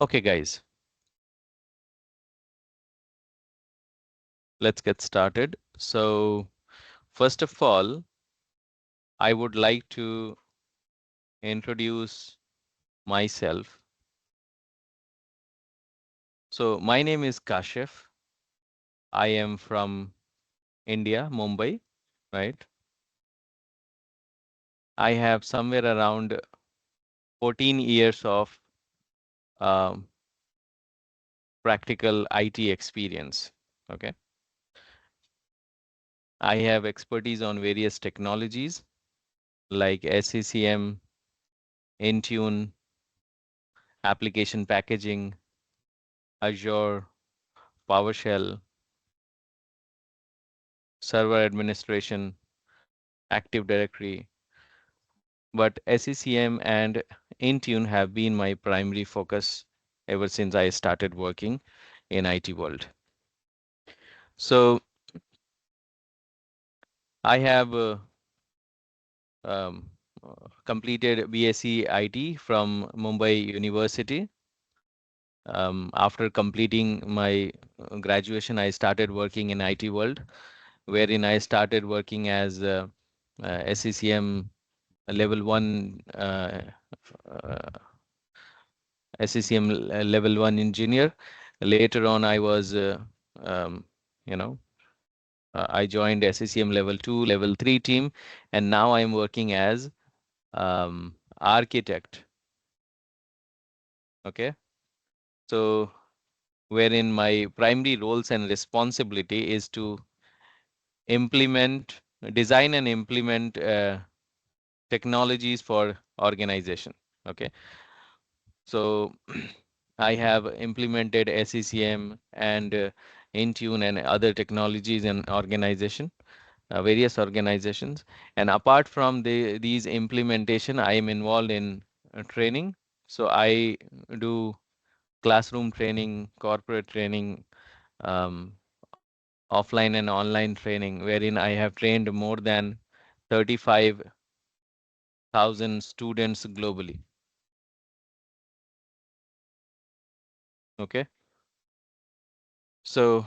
Okay, guys, let's get started. So, first of all, I would like to introduce myself. So, my name is Kashif. I am from India, Mumbai, right? I have somewhere around 14 years of um, practical IT experience. Okay. I have expertise on various technologies like SCCM, Intune, application packaging, Azure, PowerShell, server administration, Active Directory. But SCCM and Intune have been my primary focus ever since I started working in IT world. So I have um, completed BSc IT from Mumbai University. After completing my graduation, I started working in IT world, wherein I started working as SCCM level 1 SCCM level 1 engineer. Later on, I was, um, you know, I joined SCCM level 2, level 3 team, and now I'm working as architect. Okay, so wherein my primary roles and responsibility is to implement, design and implement technologies for organization. Okay, so I have implemented SCCM and Intune and other technologies in organization, various organizations. And apart from these implementation, I am involved in training. So I do classroom training, corporate training, um, offline and online training, wherein I have trained more than 35,000 students globally. Okay, so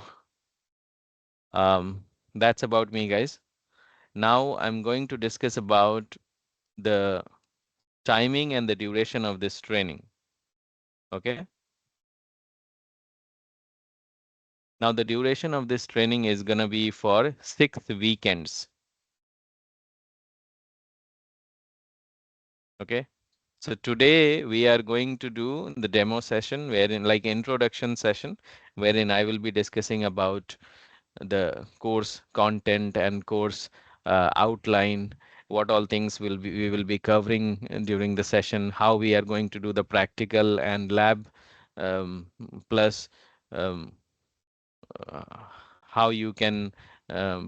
that's about me, guys. Now I'm going to discuss about the timing and the duration of this training. Okay. Now the duration of this training is going to be for 6 weekends. Okay. So today we are going to do the demo session wherein like introduction session wherein I will be discussing about the course content and course outline, what all things we will be covering during the session, how we are going to do the practical and lab, um, plus um, uh, how you can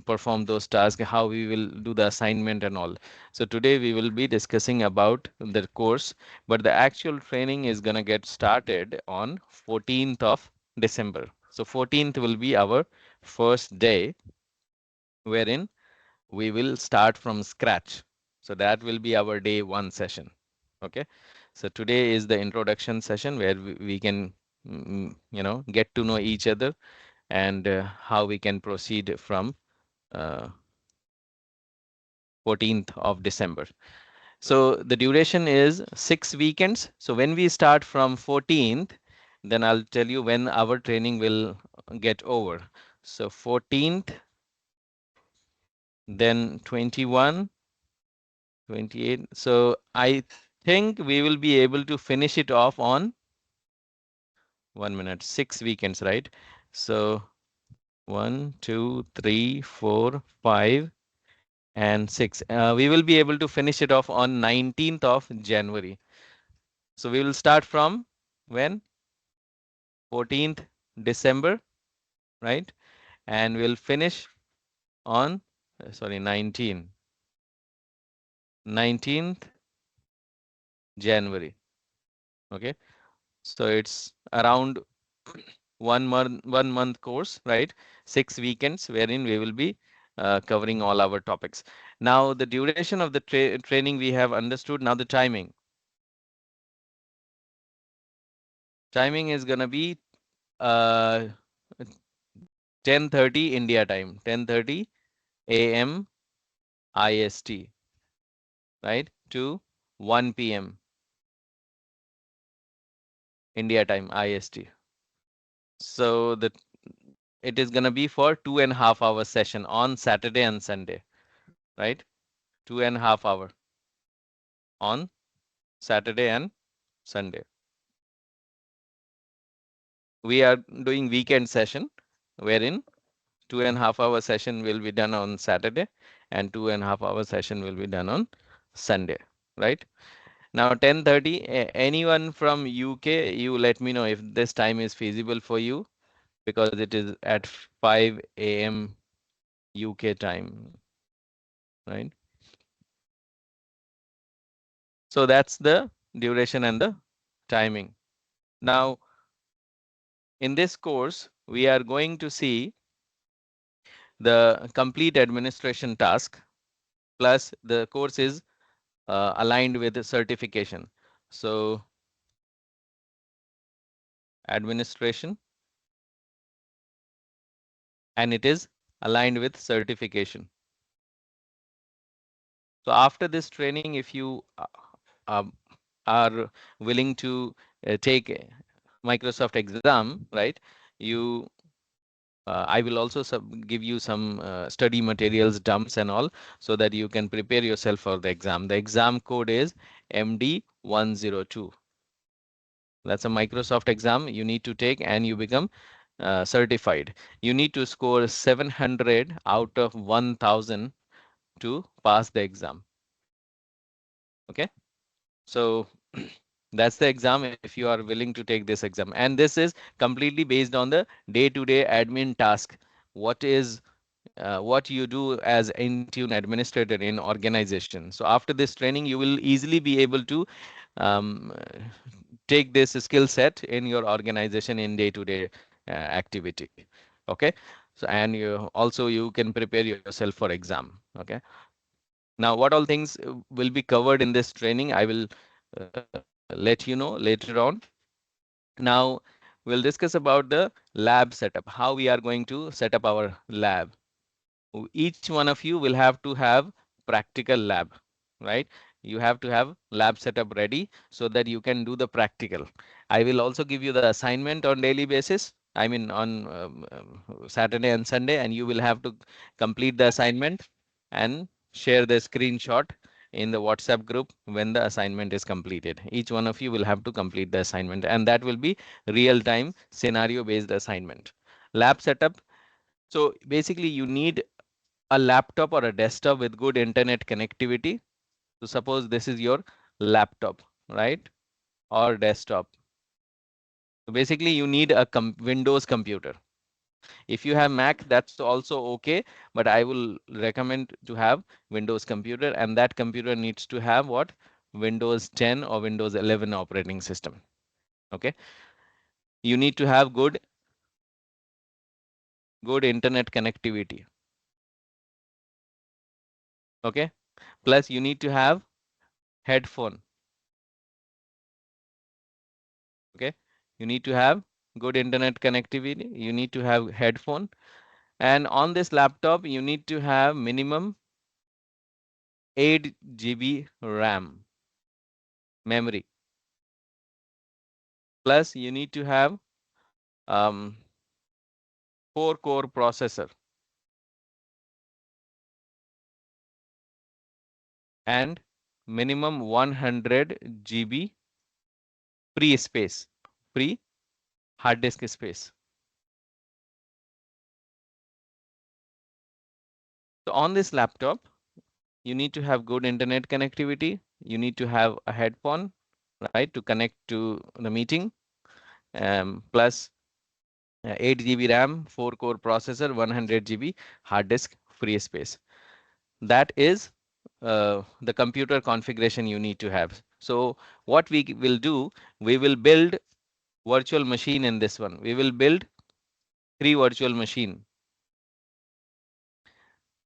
perform those tasks, how we will do the assignment and all. So today we will be discussing about the course, but the actual training is going to get started on 14th of December. So 14th will be our first day wherein we will start from scratch. So that will be our day 1 session. Okay. So today is the introduction session where we can, get to know each other and how we can proceed from uh, 14th of December. So the duration is 6 weekends. So when we start from 14th, then I'll tell you when our training will get over. So 14th, then 21, 28. So I think we will be able to finish it off on 1 minute, 6 weekends, right? So 1, 2, 3, 4, 5, and 6. We will be able to finish it off on 19th of January. So we will start from when? 14th December, right? And we'll finish on, sorry, 19th January. Okay. So it's around 1 month course, right? 6 weekends wherein we will be covering all our topics. Now the duration of the training we have understood. Now the timing. Timing is gonna be uh 10:30 India time, 10:30 a.m. IST, right? To 1 p.m. India time IST. So it is gonna be for 2.5 hour session on Saturday and Sunday, right? 2.5 hour on Saturday and Sunday. We are doing weekend session wherein 2.5 hour session will be done on Saturday and 2.5 hour session will be done on Sunday, right? Now 10:30, anyone from UK, you let me know if this time is feasible for you because it is at 5 a.m. UK time, right? So that's the duration and the timing. Now, in this course, we are going to see the complete administration task, plus the course is aligned with the certification. So administration, and it is aligned with certification. So after this training, if you um, are willing to take Microsoft exam, right? You I will also give you some study materials, dumps and all, so that you can prepare yourself for the exam. The exam code is MD102. That's a Microsoft exam you need to take and you become certified. You need to score 700 out of 1000 to pass the exam. Okay. So that's the exam if you are willing to take this exam. And this is completely based on the day-to-day admin task. What you do as Intune administrator in organization. So after this training, you will easily be able to um, take this skill set in your organization in day-to-day activity. Okay. So and you can prepare yourself for exam. Okay. Now, what all things will be covered in this training, I will let you know later on. Now, we'll discuss about the lab setup, how we are going to set up our lab. Each one of you will have to have practical lab, right? You have to have lab setup ready so that you can do the practical. I will also give you the assignment on daily basis. I mean on Saturday and Sunday, and you will have to complete the assignment and share the screenshot in the WhatsApp group when the assignment is completed. Each one of you will have to complete the assignment, and that will be real-time scenario-based assignment. Lab setup. So basically, you need a laptop or a desktop with good internet connectivity. So suppose this is your laptop, right? Or desktop. So basically you need a Windows computer. If you have Mac, that's also okay, but I will recommend to have Windows computer, and that computer needs to have what? Windows 10 or Windows 11 operating system. Okay. You need to have good internet connectivity. Okay. Plus you need to have headphone. Okay. You need to have good internet connectivity. You need to have headphone. And on this laptop, you need to have minimum 8 GB RAM memory. Plus, you need to have 4-core processor and minimum 100 GB free space, free hard disk space. So on this laptop, you need to have good internet connectivity. You need to have a headphone, right, to connect to the meeting. Plus 8 GB RAM, 4-core processor, 100 GB hard disk free space. That is the computer configuration you need to have. So what we will do, we will build virtual machine in this one. We will build 3 virtual machine.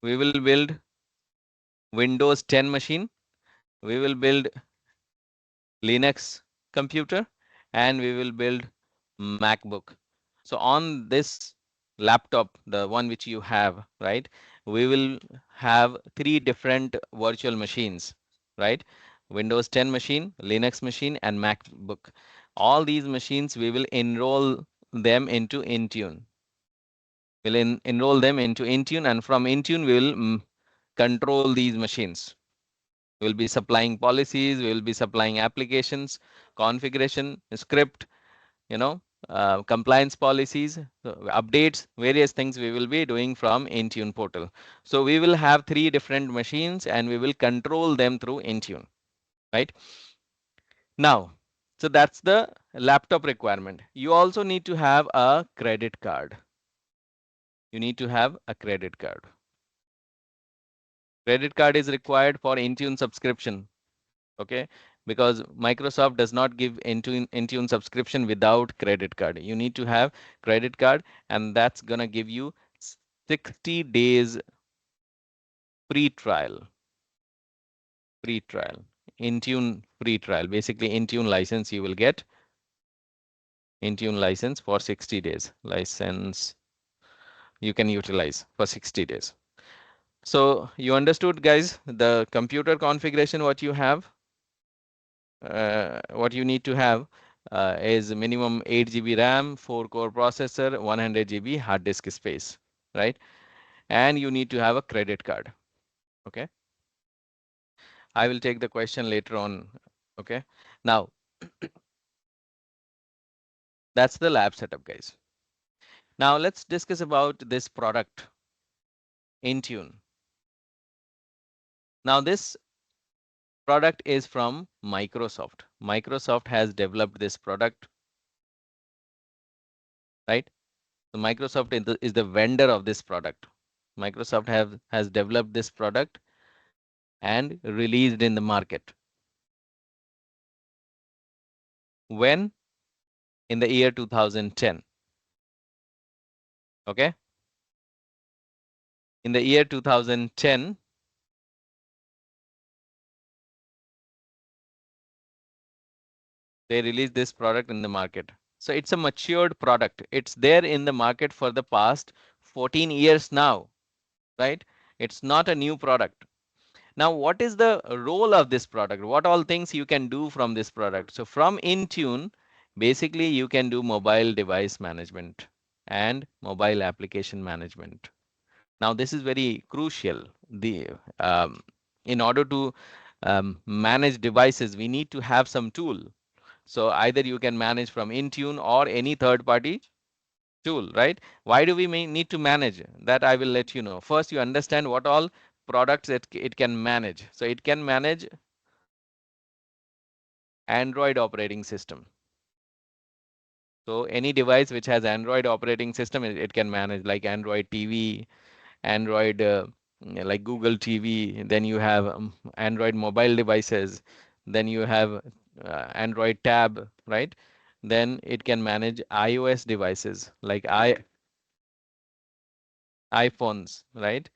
We will build Windows 10 machine. We will build Linux computer, and we will build MacBook. So on this laptop, the one which you have, right, we will have three different virtual machines, right? Windows 10 machine, Linux machine, and MacBook. All these machines, we will enroll them into Intune. We'll enroll them into Intune, and from Intune, we will control these machines. We'll be supplying policies, we will be supplying applications, configuration, script, you know, compliance policies, updates, various things we will be doing from Intune portal. So we will have three different machines and we will control them through Intune, right? Now, so that's the laptop requirement. You also need to have a credit card. You need to have a credit card. Credit card is required for Intune subscription, okay? Because Microsoft does not give Intune subscription without credit card. You need to have credit card, and that's gonna give you 60 days free trial. Free trial. Intune free trial. Basically, Intune license you will get. Intune license for 60 days. License you can utilize for 60 days. So you understood, guys, the computer configuration what you have. What you need to have is minimum 8 GB RAM, 4-core processor, 100 GB hard disk space, right? And you need to have a credit card. Okay. I will take the question later on. Okay. Now, that's the lab setup, guys. Now let's discuss about this product, Intune. Now this product is from Microsoft. Microsoft has developed this product, right? So Microsoft is the vendor of this product. Microsoft has developed this product and released in the market. When? In the year 2010. Okay. In the year 2010, they released this product in the market. So it's a matured product. It's there in the market for the past 14 years now, right? It's not a new product. Now, what is the role of this product? What all things you can do from this product? So from Intune, basically you can do mobile device management and mobile application management. Now, this is very crucial. Um, in order to manage devices, we need to have some tool. So either you can manage from Intune or any third-party tool, right? Why do we need to manage? That I will let you know. First, you understand what all products it can manage. So it can manage Android operating system. So any device which has Android operating system, it can manage, like Android TV, Android like Google TV. Then you have Android mobile devices. Then you have Android Tab, right? Then it can manage iOS devices like iPhones, right?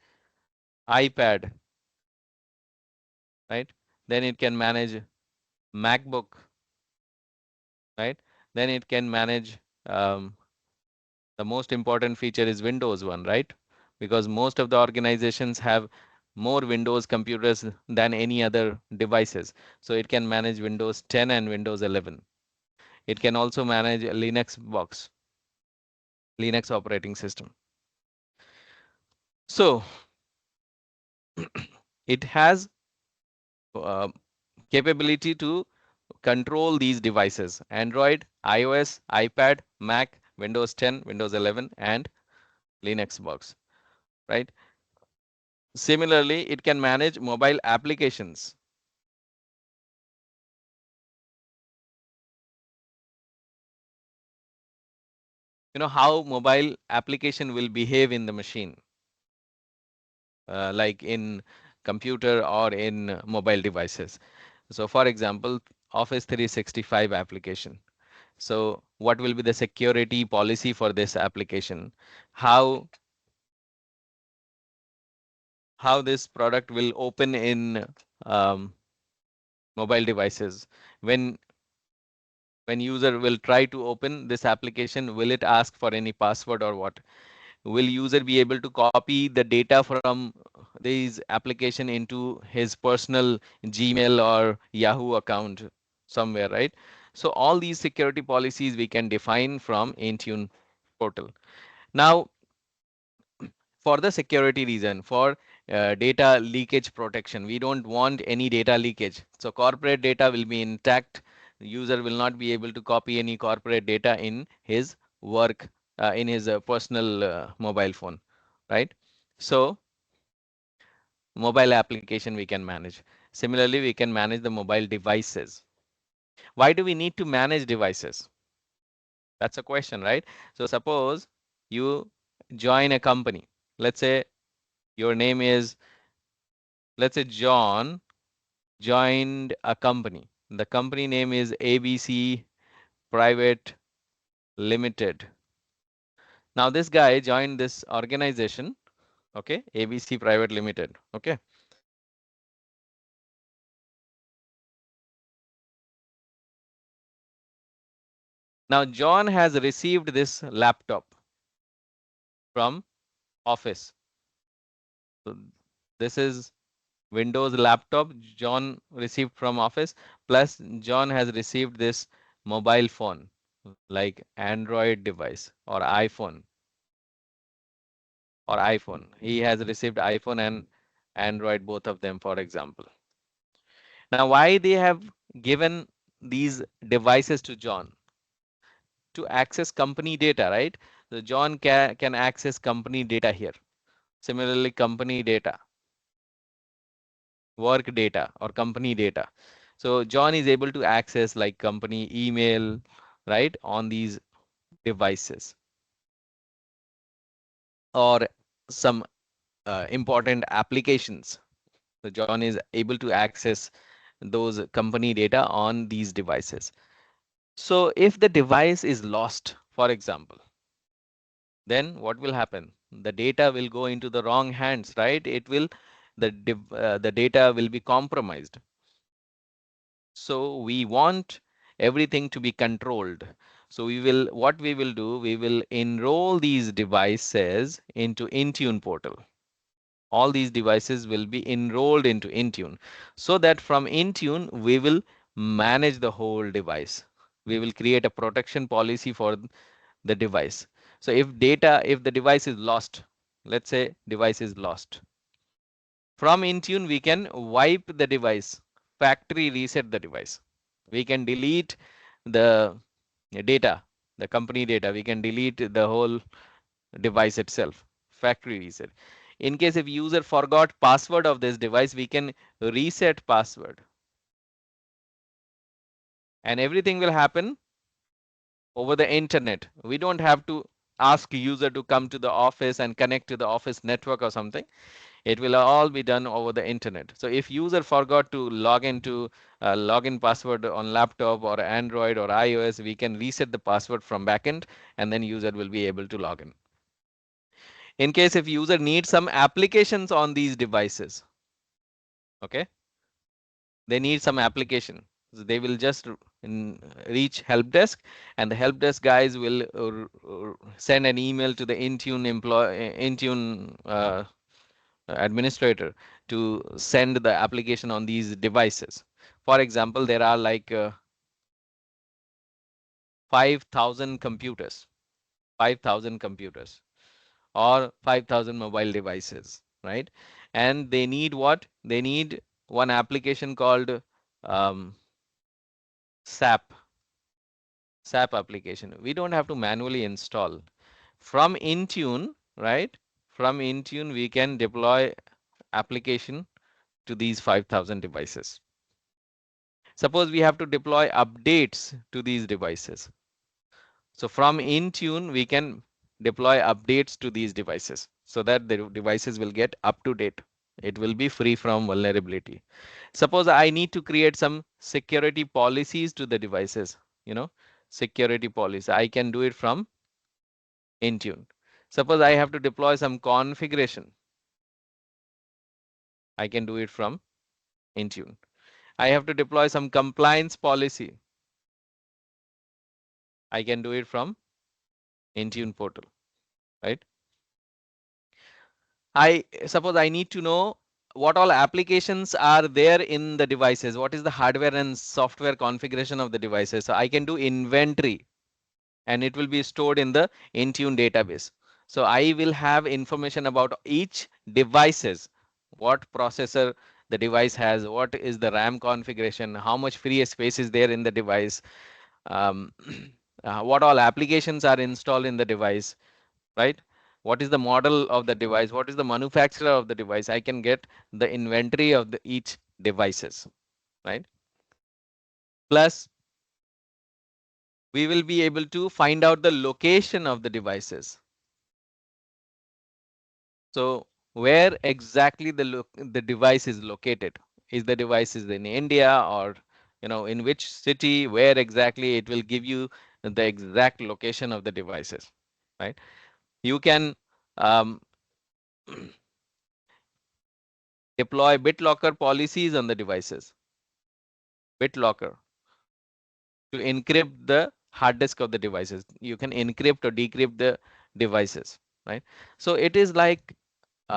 iPad, right? Then it can manage MacBook, right? Then it can manage the most important feature is Windows one, right? Because most of the organizations have more Windows computers than any other devices. So it can manage Windows 10 and Windows 11. It can also manage Linux operating system. So it has uh, capability to control these devices: Android, iOS, iPad, Mac, Windows 10, Windows 11, and Linux box, right? Similarly, it can manage mobile applications. You know how mobile application will behave in the machine, like in computer or in mobile devices. So for example, Office 365 application. So what will be the security policy for this application? How this product will open in um, mobile devices when When user will try to open this application, will it ask for any password or what? Will user be able to copy the data from this application into his personal Gmail or Yahoo account somewhere, right? So all these security policies we can define from Intune portal. Now, for the security reason, for data leakage protection, we don't want any data leakage. So corporate data will be intact. The user will not be able to copy any corporate data in his work, in his personal mobile phone, right? So mobile application we can manage. Similarly, we can manage the mobile devices. Why do we need to manage devices? That's a question, right? So suppose you join a company. Let's say your name is, let's say John joined a company. The company name is ABC Private Limited. Now this guy joined this organization, okay, ABC Private Limited, okay. Now John has received this laptop from office. So this is Windows laptop John received from office, plus John has received this mobile phone like Android device or iPhone. He has received iPhone and Android, both of them, for example. Now, why they have given these devices to John? To access company data, right? So John can access company data here. Similarly, company data, work data, or company data. So John is able to access like company email, right, on these devices, or some important applications. So John is able to access those company data on these devices. So if the device is lost, for example, then what will happen? The data will go into the wrong hands, right? The data will be compromised. So we want everything to be controlled. So what we will do, we will enroll these devices into Intune portal. All these devices will be enrolled into Intune, so that from Intune we will manage the whole device. We will create a protection policy for the device. So if the device is lost, let's say device is lost, from Intune we can wipe the device, factory reset the device. We can delete the data, the company data. We can delete the whole device itself, factory reset. In case if user forgot password of this device, we can reset password, and everything will happen over the internet. We don't have to ask user to come to the office and connect to the office network or something. It will all be done over the internet. So if user forgot to log into login password on laptop or Android or iOS, we can reset the password from backend, and then user will be able to log in. In case if user needs some applications on these devices, okay, they need some application. So they will just reach help desk, and the help desk guys will send an email to the Intune administrator to send the application on these devices. For example, there are like 5,000 computers, 5,000 computers, or 5,000 mobile devices, right? And they need what? They need one application called um, SAP, SAP application. We don't have to manually install. From Intune, right? From Intune, we can deploy application to these 5,000 devices. Suppose we have to deploy updates to these devices. So from Intune, we can deploy updates to these devices so that the devices will get up to date. It will be free from vulnerability. Suppose I need to create some security policies to the devices, security policy. I can do it from Intune. Suppose I have to deploy some configuration. I can do it from Intune. I have to deploy some compliance policy. I can do it from Intune portal, right? I suppose I need to know what all applications are there in the devices. What is the hardware and software configuration of the devices? So I can do inventory and it will be stored in the Intune database. So I will have information about each devices, what processor the device has, what is the RAM configuration, how much free space is there in the device, um, what all applications are installed in the device, right? What is the model of the device? What is the manufacturer of the device? I can get the inventory of the each devices, right? Plus, we will be able to find out the location of the devices. So where exactly the device is located? Is the device is in India or in which city? Where exactly? It will give you the exact location of the devices, right? You can um, deploy BitLocker policies on the devices. BitLocker to encrypt the hard disk of the devices. You can encrypt or decrypt the devices, right? So it is like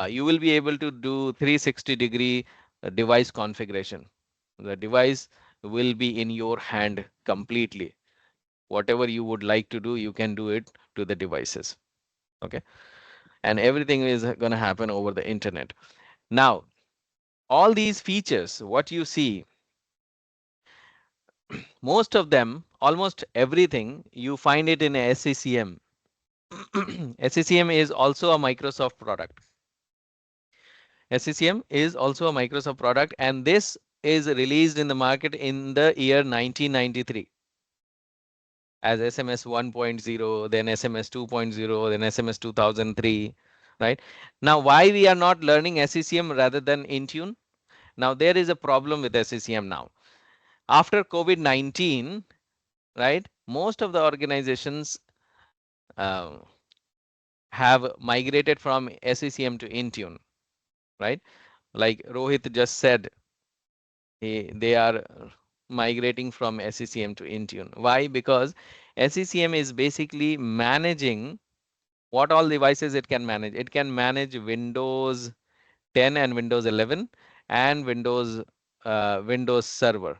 you will be able to do 360-degree device configuration. The device will be in your hand completely. Whatever you would like to do, you can do it to the devices. Okay. And everything is going to happen over the internet. Now, all these features, what you see, most of them, almost everything, you find it in SCCM. SCCM is also a Microsoft product. SCCM is also a Microsoft product, and this is released in the market in the year 1993 as SMS 1.0, then SMS 2.0, then SMS 2003, right? Now, why we are not learning SCCM rather than Intune? Now, there is a problem with SCCM now. After COVID-19, right, most of the organizations uh, have migrated from SCCM to Intune, right? Like Rohit just said, they are migrating from SCCM to Intune. Why? Because SCCM is basically managing what all devices it can manage. It can manage Windows 10 and Windows 11 and Windows Server.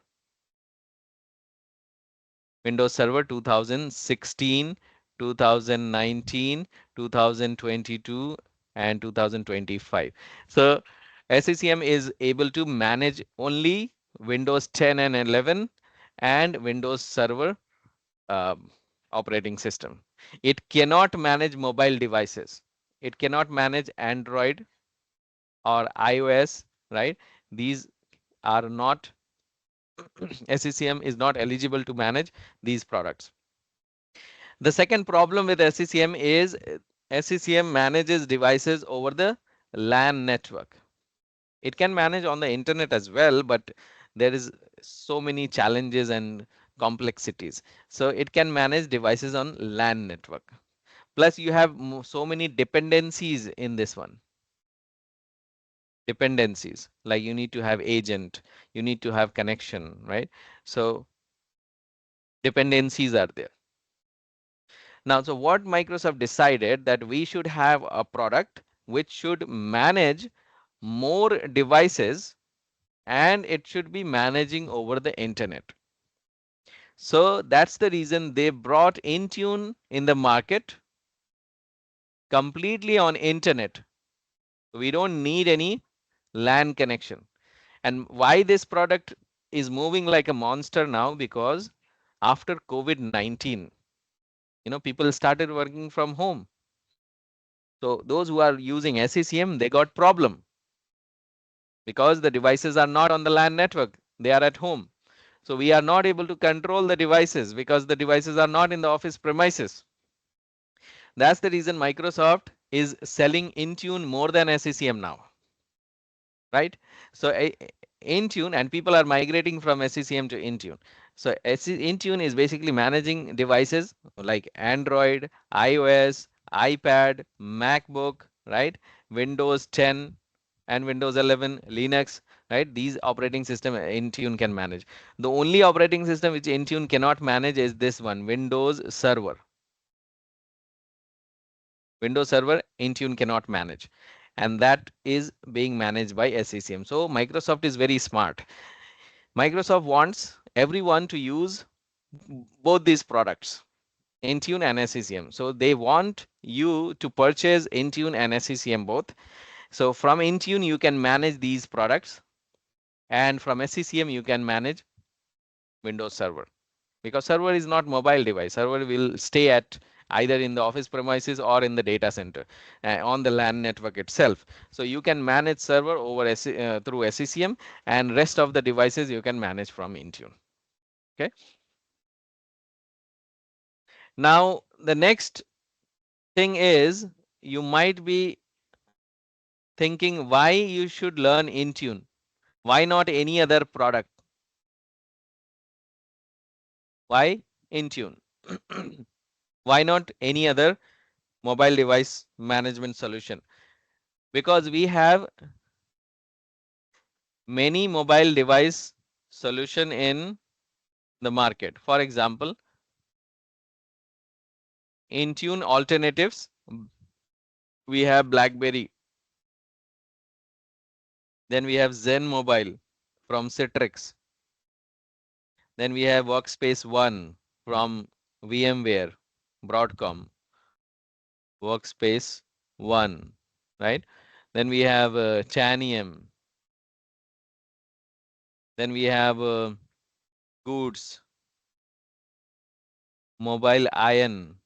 Windows Server 2016, 2019, 2022, and 2025. So SCCM is able to manage only Windows 10 and 11 and Windows Server um, operating system. It cannot manage mobile devices. It cannot manage Android or iOS, right? These are not, SCCM is not eligible to manage these products. The second problem with SCCM is SCCM manages devices over the LAN network. It can manage on the internet as well, but there is so many challenges and complexities. So it can manage devices on LAN network. Plus you have so many dependencies in this one. Dependencies, like you need to have agent, you need to have connection, right? So dependencies are there. Now, so what Microsoft decided that we should have a product which should manage more devices and it should be managing over the internet. So that's the reason they brought Intune in the market completely on internet. We don't need any LAN connection. And why this product is moving like a monster now? Because after COVID-19, people started working from home. So those who are using SCCM, they got problem because the devices are not on the LAN network. They are at home. So we are not able to control the devices because the devices are not in the office premises. That's the reason Microsoft is selling Intune more than SCCM now, right? So Intune, and people are migrating from SCCM to Intune. So Intune is basically managing devices like Android, iOS, iPad, MacBook, right? Windows 10 and Windows 11, Linux. right? These operating system Intune can manage. The only operating system which Intune cannot manage is this one, Windows Server. Windows Server Intune cannot manage, and that is being managed by SCCM. So Microsoft is very smart. Microsoft wants everyone to use both these products, Intune and SCCM. So they want you to purchase Intune and SCCM both. So from Intune you can manage these products, and from SCCM you can manage Windows Server, because server is not mobile device. Server will stay at either in the office premises or in the data center on the LAN network itself. So you can manage server over through SCCM, and rest of the devices you can manage from Intune. Okay. Now the next thing is, you might be thinking why you should learn Intune. Why not any other product? Why Intune? Why not any other mobile device management solution? Because we have many mobile device solution in the market. For example, Intune alternatives, we have BlackBerry, then we have Zen Mobile from Citrix, then we have Workspace ONE from VMware, Broadcom, Workspace ONE, right? Then we have Chanium, then we have Goods, Mobile Iron.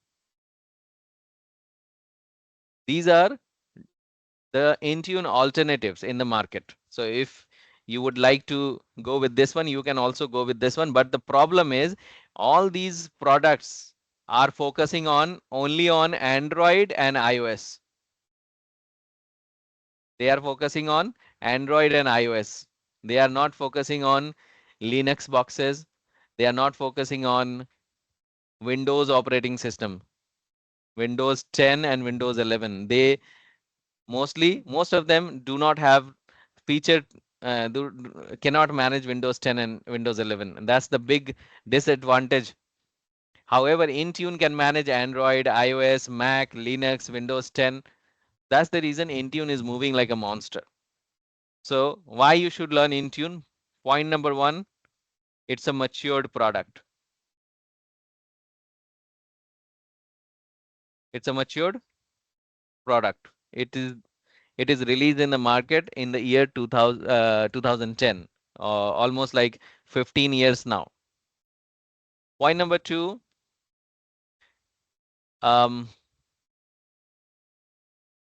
These are the Intune alternatives in the market. So if you would like to go with this one, you can also go with this one. But the problem is, all these products are focusing on only on Android and iOS. They are focusing on Android and iOS. They are not focusing on Linux boxes. They are not focusing on Windows operating system, Windows 10 and Windows 11. They most of them do not have feature, cannot manage Windows 10 and Windows 11. And that's the big disadvantage. However, Intune can manage Android, iOS, Mac, Linux, Windows 10. That's the reason Intune is moving like a monster. So why you should learn Intune? Point number one, it's a matured product. It's a matured product. It is released in the market in the year 2010, almost like 15 years now. Point number two, um,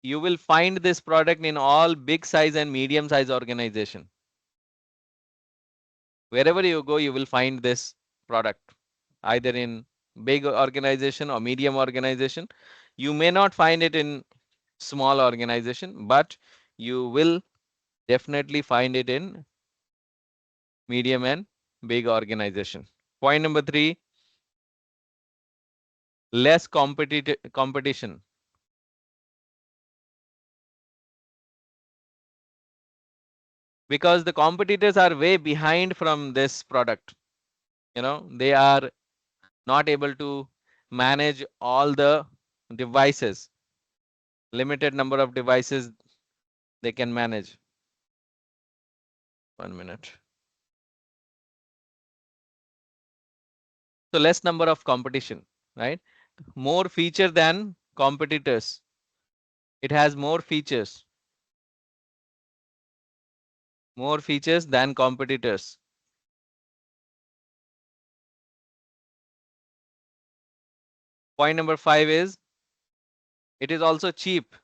you will find this product in all big size and medium size organization. Wherever you go, you will find this product, either in big organization or medium organization. You may not find it in small organization, but you will definitely find it in medium and big organization. Point number three, less competition. Because the competitors are way behind from this product. They are not able to manage all the devices. Limited number of devices they can manage. 1 minute. So less number of competition, right? More feature than competitors. It has more features. More features than competitors. Point number 5 is, it is also cheap.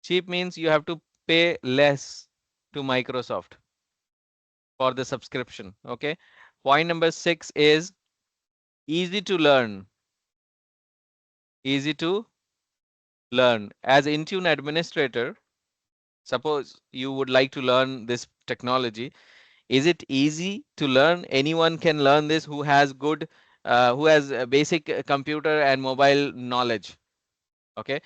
Cheap means you have to pay less to Microsoft for the subscription. Okay. Point number 6 is easy to learn. Easy to learn. As Intune administrator, suppose you would like to learn this technology. Is it easy to learn? Anyone can learn this who has good, who has basic computer and mobile knowledge. Okay.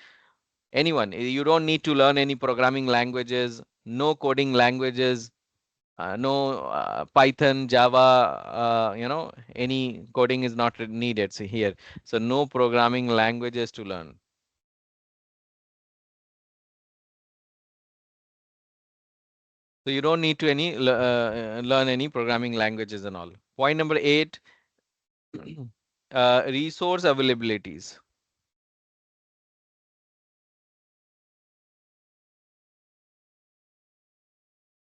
Anyone. You don't need to learn any programming languages, no coding languages, no Python, Java, any coding is not needed here. So no programming languages to learn. So you don't need to learn any programming languages and all. Point number 8, resource availabilities.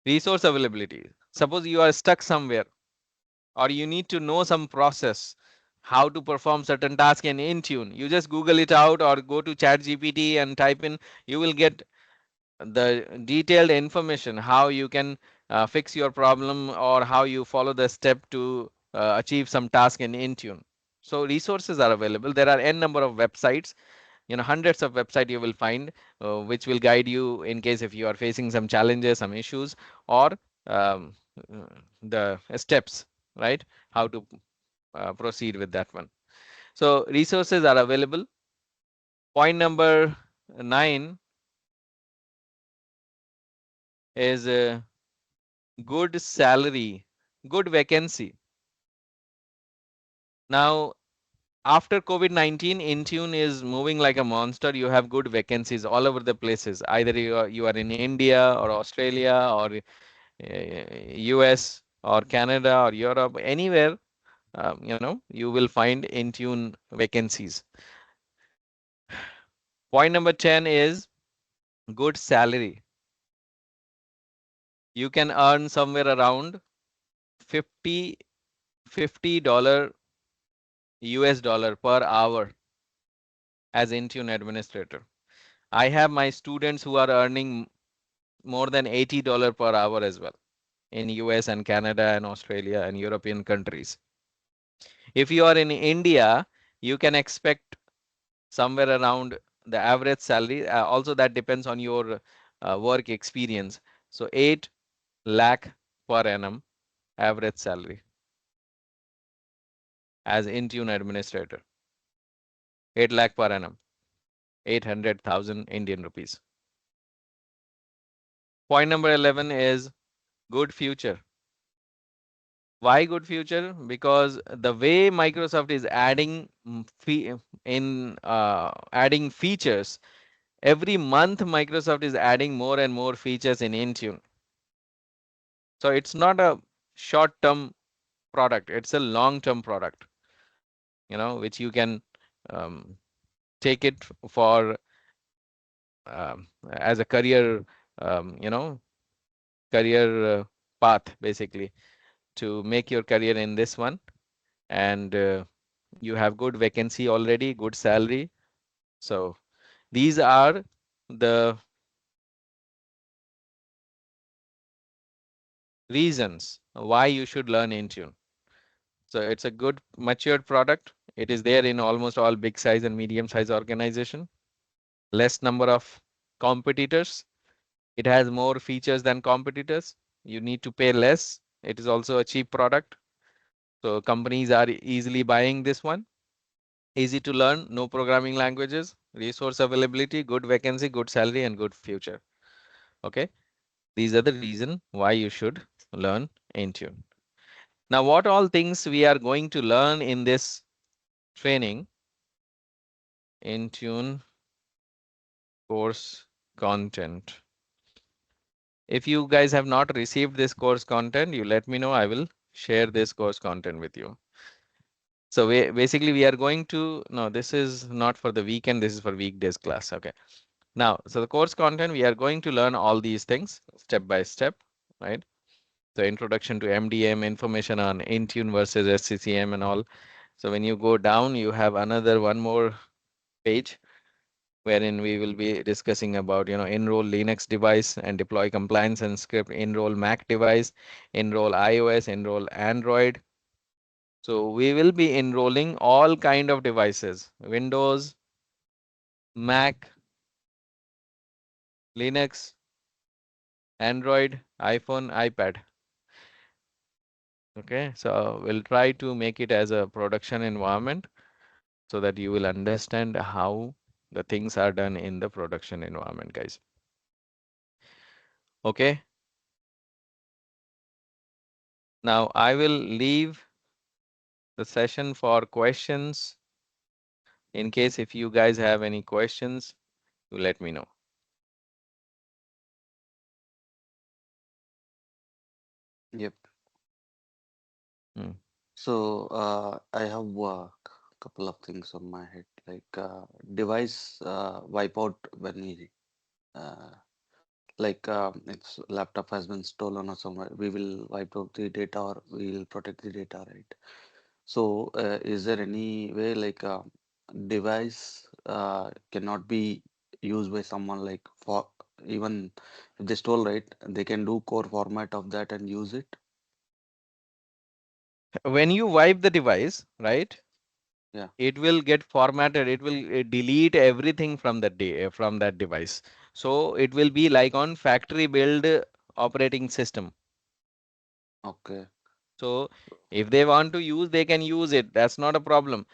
Resource availability. Suppose you are stuck somewhere, or you need to know some process, how to perform certain task in Intune. You just Google it out or go to ChatGPT and type in, you will get the detailed information how you can fix your problem or how you follow the step to achieve some task in Intune. So resources are available. There are n number of websites, hundreds of websites you will find, which will guide you in case if you are facing some challenges, some issues, or um, the steps, right? How to proceed with that one. So resources are available. Point number 9 is good salary, good vacancy. Now, after COVID-19, Intune is moving like a monster. You have good vacancies all over the places. Either you are in India or Australia or US or Canada or Europe, anywhere, you will find Intune vacancies. Point number 10 is good salary. You can earn somewhere around 50 $50 US dollar per hour as Intune administrator. I have my students who are earning more than $80 per hour as well in US and Canada and Australia and European countries. If you are in India, you can expect somewhere around the average salary. Also, that depends on your work experience. So 8 lakh per annum average salary as Intune administrator. 8 lakh per annum, 800,000 Indian rupees. Point number 11 is good future. Why good future? Because the way Microsoft is adding adding features, every month Microsoft is adding more and more features in Intune. So it's not a short-term product, it's a long-term product, which you can um, take it for as a career, career path basically to make your career in this one. And you have good vacancy already, good salary. So these are the reasons why you should learn Intune. So it's a good matured product. It is there in almost all big size and medium size organization. Less number of competitors. It has more features than competitors. You need to pay less. It is also a cheap product. So companies are easily buying this one. Easy to learn, no programming languages, resource availability, good vacancy, good salary, and good future. Okay, these are the reason why you should learn Intune. Now, what all things we are going to learn in this training? Intune course content. If you guys have not received this course content, you let me know. I will share this course content with you. So basically we are going to, no, this is not for the weekend. This is for weekdays class. Okay. Now, so the course content, we are going to learn all these things step by step, right? The introduction to MDM, information on Intune versus SCCM and all. So when you go down, you have another one more page wherein we will be discussing about, enroll Linux device and deploy compliance and script, enroll Mac device, enroll iOS, enroll Android. So we will be enrolling all kind of devices, Windows, Mac, Linux, Android, iPhone, iPad. Okay, so we'll try to make it as a production environment so that you will understand how the things are done in the production environment, guys. Okay. Now I will leave the session for questions. In case if you guys have any questions, you let me know. Yep. Hmm. So I have a couple of things on my head, like device wipeout when we uh, like if laptop has been stolen or somewhere, we will wipe out the data or we will protect the data, right? So is there any way like device cannot be used by someone like for even if they stole, right? They can do core format of that and use it. When you wipe the device, right, Yeah. it will get formatted. It will delete everything from from that device. So it will be like on factory build operating system. Okay. So if they want to use, they can use it. That's not a problem.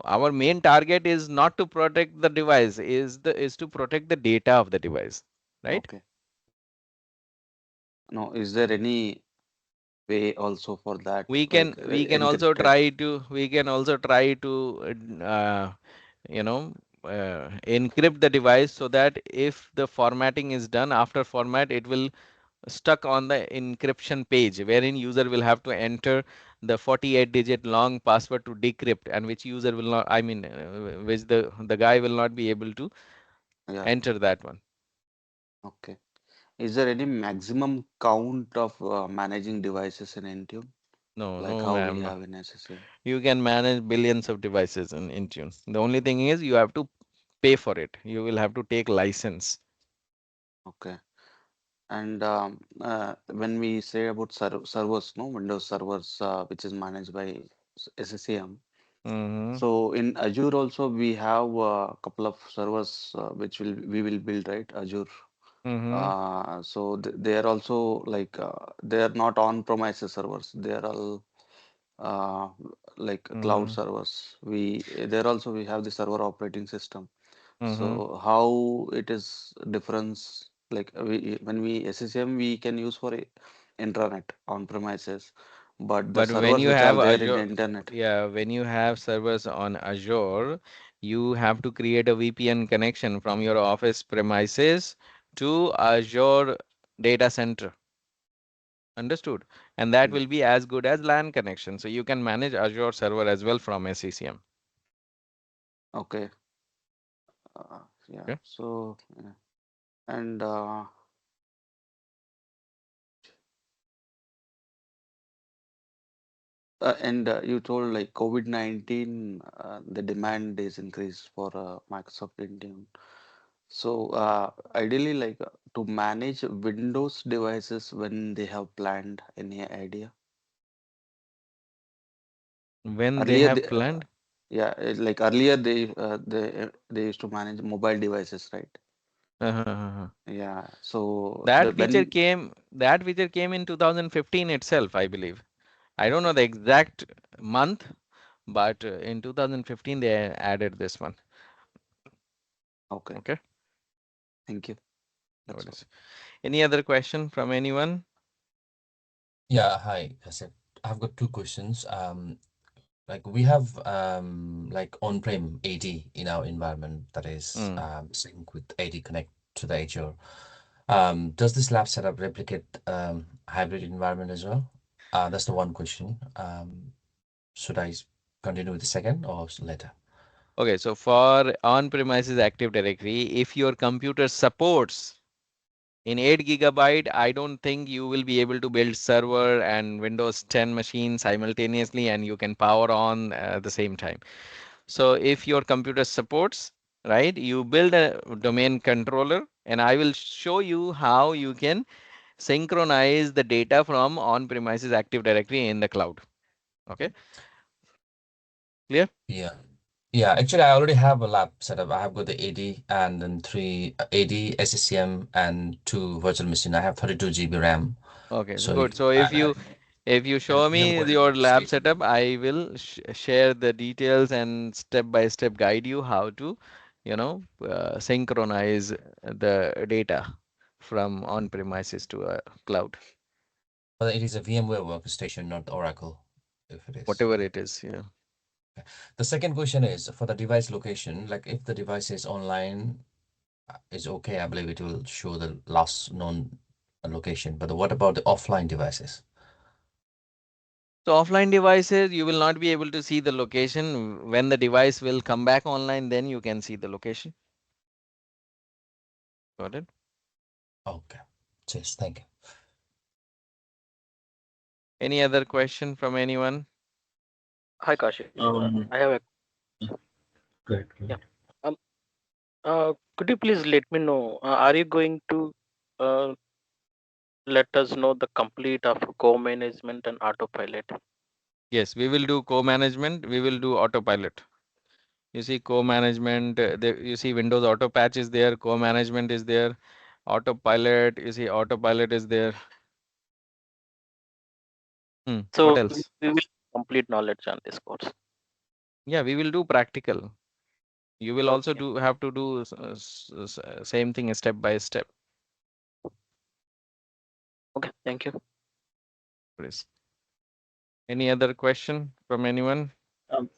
Our main target is not to protect the device, is to protect the data of the device, right? Okay. No, is there any way also for that, We can like we can also encrypted? try to we can also try to you know encrypt the device so that if the formatting is done after format, it will stuck on the encryption page wherein user will have to enter the 48 digit long password to decrypt, and which user will not, I mean which the guy will not be able to Yeah. enter that one. Okay. Is there any maximum count of managing devices in Intune, No, like no, how we ma'am, no. have in SSM? You can manage billions of devices in Intune. The only thing is you have to pay for it. You will have to take license. Okay. And when we say about servers, no, Windows servers, which is managed by SCCM. Mm-hmm. So in Azure also we have a couple of servers which we will build, right? Azure. Mm-hmm. So they are also like they are not on-premises servers. They are all uh, like cloud Mm-hmm. servers. We there also we have the server operating system. Mm-hmm. So how it is difference like we when we SSM we can use for intranet on premises, but the But when servers you which are have there in the Azure, internet. yeah, when you have servers on Azure, you have to create a VPN connection from your office premises to Azure data center. Understood? And that Yeah. will be as good as LAN connection. So you can manage Azure server as well from SCCM. Okay. Yeah. Okay. So yeah. And you told like COVID-19, the demand is increased for Microsoft Intune. So ideally, like to manage Windows devices when they have planned, any idea? When they Earlier, have planned, yeah, like earlier they used to manage mobile devices, right? uh, Yeah. So that feature when came that feature came in 2015 itself, I believe. I don't know okay, the exact month, but in 2015 they added this one. okay, Okay. thank you. No That's all. worries. Any other question from anyone? Yeah, hi. I said I've got two questions. Like we have like on-prem AD in our environment that is Mm. sync with AD Connect to the Azure. Does this lab setup replicate hybrid environment as well? That's the one question. Should I continue with the second or later? Okay, so for on-premises Active Directory, if your computer supports in 8 gigabyte, I don't think you will be able to build server and Windows 10 machine simultaneously and you can power on at the same time. So if your computer supports, right, you build a domain controller and I will show you how you can synchronize the data from on-premises Active Directory in the cloud. Okay, clear? Yeah. Yeah, actually, I already have a lab set up. I have got the AD and then three AD, SCCM, and two virtual machine. I have 32 GB RAM. Okay, So good. So if you show and we have me got your Linux lab 18. setup, I will share the details and step by step guide you how to synchronize the data from on-premises to a cloud, Well, it is a VMware workstation, not Oracle, if it is. whatever it is. Yeah. The second question is for the device location, like if the device is online, is okay, I believe it will show the last known location. But what about the offline devices? So offline devices, you will not be able to see the location. When the device will come back online, then you can see the location. Got it? Okay. Cheers. Thank you. Any other question from anyone? Hi, Kashish. Um, I have a Good. yeah. Um, could you please let me know? Are you going to uh, let us know the complete of co-management and autopilot? Yes, we will do co-management. We will do autopilot. You see co-management, you see Windows Auto Patch is there, co-management is there, autopilot, you see autopilot is there. What So else? we will complete knowledge on this course. Yeah, we will do practical. You will also Okay. do have to do same thing step by step. Okay. Thank you. Please. Any other question from anyone? Um,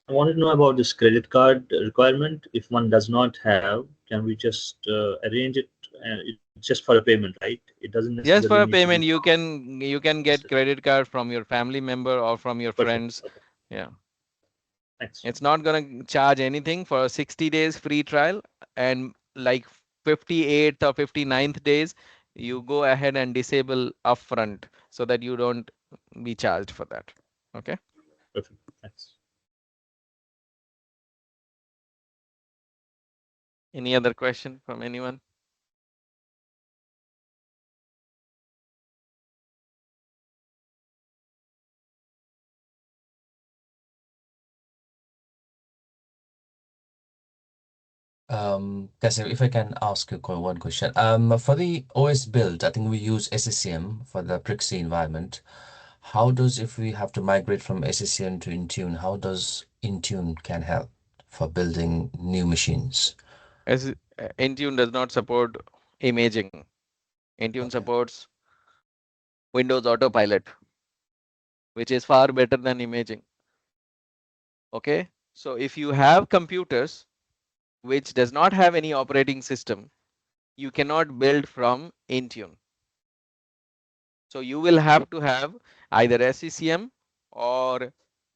I wanted to know about this credit card requirement. If one does not have, can we just arrange it? It's just for a payment, right? It doesn't necessarily Yes, need for to a be payment, you can get credit card from your family member or from your perfect. friends. Okay, Yeah. thanks. It's not gonna charge anything for a 60 days free trial, and like 58th or 59th days, you go ahead and disable upfront so that you don't be charged for that. Okay. Perfect. Thanks. Any other question from anyone? Kasim, if I can ask you one question. For the OS build, I think we use SCCM for the Prixie environment. How does, if we have to migrate from SCCM to Intune, how does Intune can help for building new machines? As Intune does not support imaging. Intune Okay. supports Windows Autopilot, which is far better than imaging. Okay. So if you have computers which does not have any operating system, you cannot build from Intune. So you will have to have either SCCM or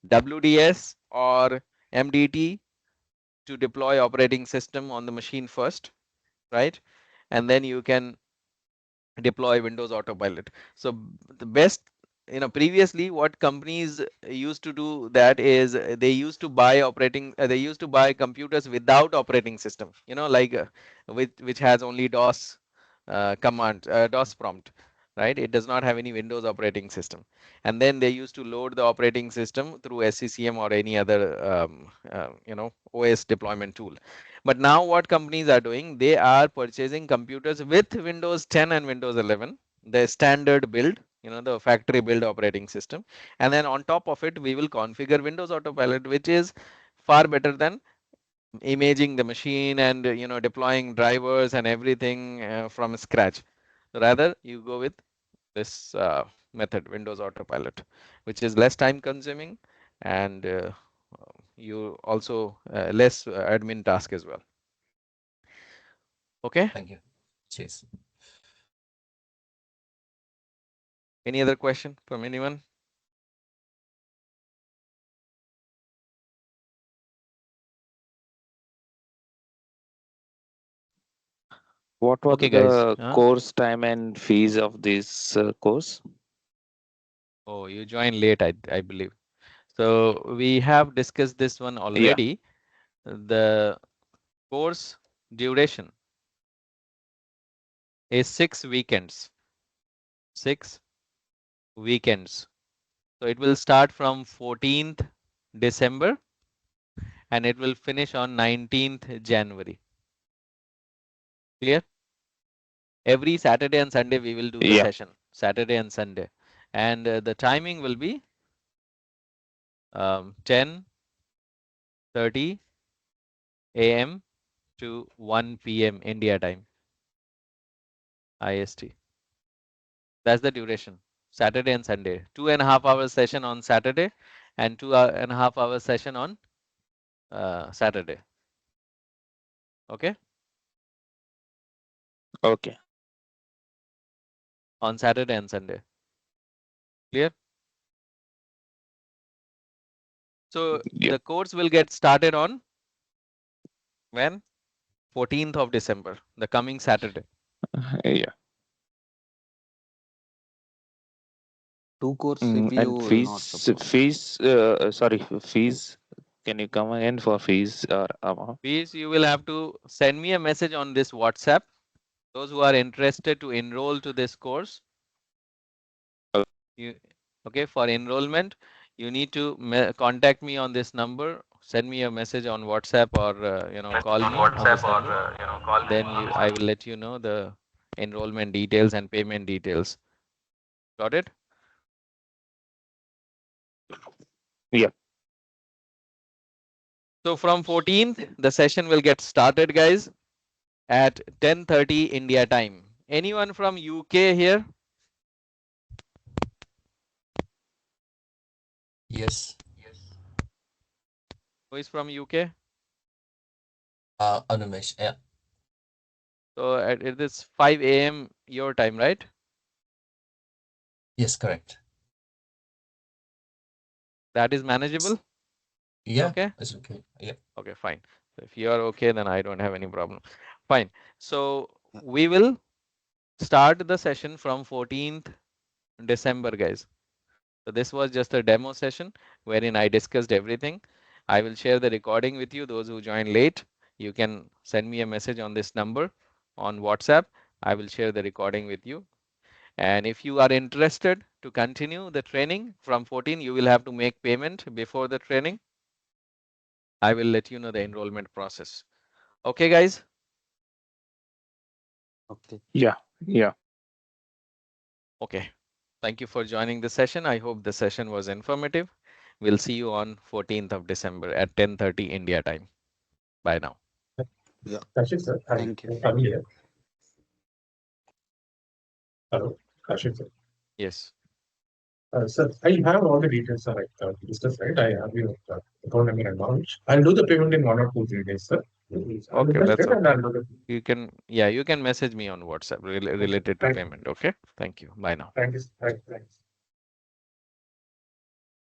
WDS or MDT to deploy operating system on the machine first, right? And then you can deploy Windows Autopilot. So the best, previously what companies used to do that is they used to buy computers without operating system, like which has only DOS command, DOS prompt, right? It does not have any Windows operating system. And then they used to load the operating system through SCCM or any other, OS deployment tool. But now what companies are doing, they are purchasing computers with Windows 10 and Windows 11, the standard build, the factory build operating system. And then on top of it, we will configure Windows Autopilot, which is far better than imaging the machine and deploying drivers and everything from scratch. Rather, you go with this method, Windows Autopilot, which is less time consuming and you also less admin task as well. Okay. Thank you. Cheers. Any other question from anyone? What was Okay, guys. the course time and fees of this course? Oh, you joined late, I believe. So we have discussed this one Yeah. already. The course duration is 6 weekends. 6 weekends. So it will start from 14th December and it will finish on 19th January. Clear? Every Saturday and Sunday we will do the Yeah. session. Saturday and Sunday. And the timing will be 10:30 a.m. to 1 p.m. India time, IST. That's the duration. Saturday and Sunday. 2.5 hours session on Saturday and 2.5 hours session on Saturday. Okay? Okay. On Saturday and Sunday. Clear? So Yeah. the course will get started on when? 14th of December, the coming Saturday. Yeah. Two course And CPU will not support. fees. Can you come again for fees or amount? Please, you will have to send me a message on this WhatsApp. Those who are interested to enroll to this course, okay, for enrollment, you need to contact me on this number. Send me a message on WhatsApp or call me on this number. Then I will let you know the enrollment details and payment details. Got it? Yeah. So from 14th, the session will get started, guys, at 10:30 India time. Anyone from UK here? Yes. Who is from UK? Anumesh. Yeah. So it is 5 a.m. your time, right? Yes, correct. That is manageable? Yeah. Okay. It's okay. Yeah. Okay, fine. So if you are okay, then I don't have any problem. Fine. So Yeah. we will start the session from 14th December, guys. So this was just a demo session wherein I discussed everything. I will share the recording with you. Those who join late, you can send me a message on this number on WhatsApp. I will share the recording with you. And if you are interested to continue the training from 14, you will have to make payment before the training. I will let you know the enrollment process. Okay, guys? Okay. Yeah. Yeah. Okay. Thank you for joining the session. I hope the session was informative. We'll see you on 14th of December at 10:30 India time. Bye now. Yeah. Kashif, sir. Hi. Thank you. I'm here. Hello, Kashif, sir. Yes. Sir, I have all the details, sir, discussed, right? I have your account number and all. I'll do the payment in 1 or 2 days, sir. I'll Okay, invest that's it and okay. I'll do the. You can message me on WhatsApp Okay. related to payment. Okay. Thank you. Bye now. Thank you. Thanks.